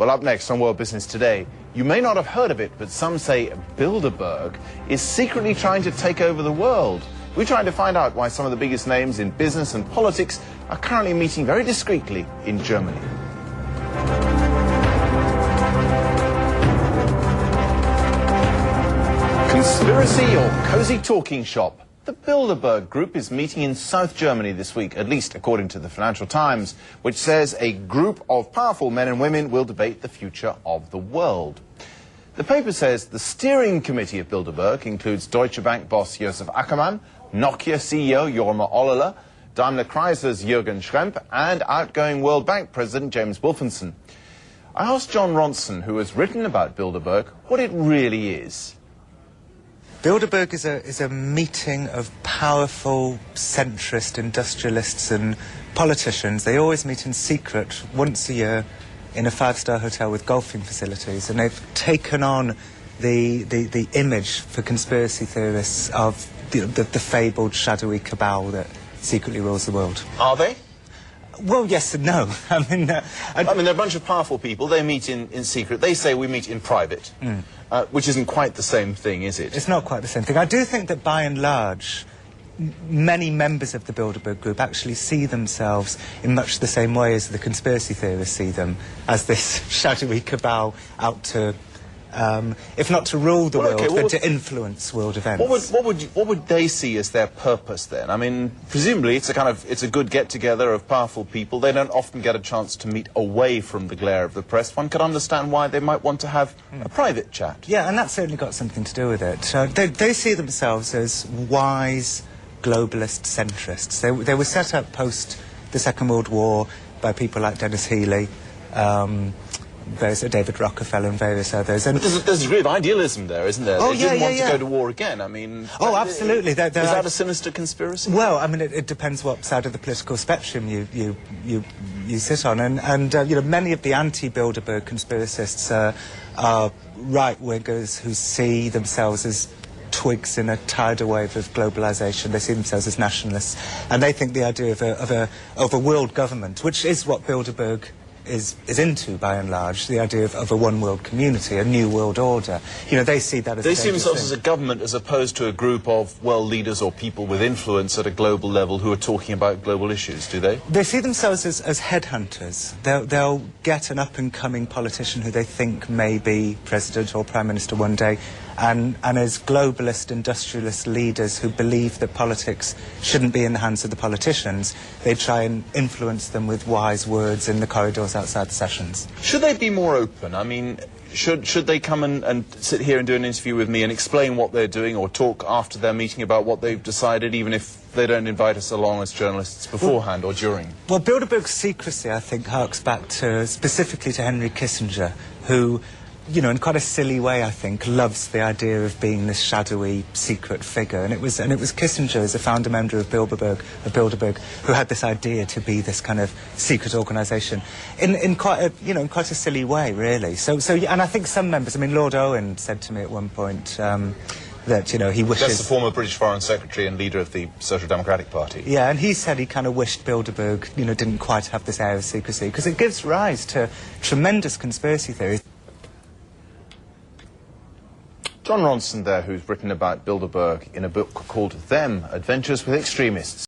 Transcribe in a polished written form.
Well, up next on World Business Today, you may not have heard of it, but some say Bilderberg is secretly trying to take over the world. We're trying to find out why some of the biggest names in business and politics are currently meeting very discreetly in Germany. Conspiracy or cozy talking shop? The Bilderberg Group is meeting in South Germany this week, at least according to the Financial Times, which says a group of powerful men and women will debate the future of the world. The paper says the steering committee of Bilderberg includes Deutsche Bank boss Josef Ackermann, Nokia CEO Jorma Ollila, Daimler Chrysler's Jürgen Schrempp, and outgoing World Bank President James Wolfensohn. I asked Jon Ronson, who has written about Bilderberg, what it really is. Bilderberg is a meeting of powerful centrist industrialists and politicians. They always meet in secret once a year in a five-star hotel with golfing facilities, and they've taken on the image for conspiracy theorists of the fabled shadowy cabal that secretly rules the world. Are they? Well, yes and no. I mean, they're a bunch of powerful people. They meet in secret. They say we meet in private, which isn't quite the same thing, is it? It's not quite the same thing. I do think that, by and large, many members of the Bilderberg Group actually see themselves in much the same way as the conspiracy theorists see them, as this shadowy cabal out to, if not to rule the world, but to influence world events. What would they see as their purpose then? I mean, presumably it's a good get-together of powerful people. They don't often get a chance to meet away from the glare of the press. One could understand why they might want to have a private chat. Yeah, and that's certainly got something to do with it. They see themselves as wise globalist centrists. They were set up post the Second World War by people like Dennis Healey, David Rockefeller and various others. And there's a degree of idealism there, isn't there? Oh, they didn't want to go to war again. I mean... Oh, absolutely. Is that a sinister conspiracy? Well, I mean, it depends what side of the political spectrum you sit on. And you know, many of the anti-Bilderberg conspiracists are right-wingers who see themselves as twigs in a tidal wave of globalisation. They see themselves as nationalists, and they think the idea of a world government, which is what Bilderberg is into, by and large, the idea of a one-world community, a new world order. You know, they see that as... They see themselves as a government as opposed to a group of world leaders or people with influence at a global level who are talking about global issues, do they? They see themselves as headhunters. They'll get an up-and-coming politician who they think may be president or prime minister one day, and as globalist industrialist leaders who believe that politics shouldn't be in the hands of the politicians, they try and influence them with wise words in the corridors outside the sessions. Should they be more open? I mean, should they come and sit here and do an interview with me and explain what they're doing, or talk after their meeting about what they've decided, even if they don't invite us along as journalists beforehand or during? Well, Bilderberg's secrecy, I think, harks back specifically to Henry Kissinger, who, you know, in quite a silly way, I think, loves the idea of being this shadowy, secret figure. And it was Kissinger, as a founder member of Bilderberg, who had this idea to be this kind of secret organisation in quite a silly way, really. So, and I think some members, I mean, Lord Owen said to me at one point that, you know, he wishes... That's the former British Foreign Secretary and leader of the Social Democratic Party. Yeah, and he said he kind of wished Bilderberg, you know, didn't quite have this air of secrecy, because it gives rise to tremendous conspiracy theories. Jon Ronson there, who's written about Bilderberg in a book called Them, Adventures with Extremists.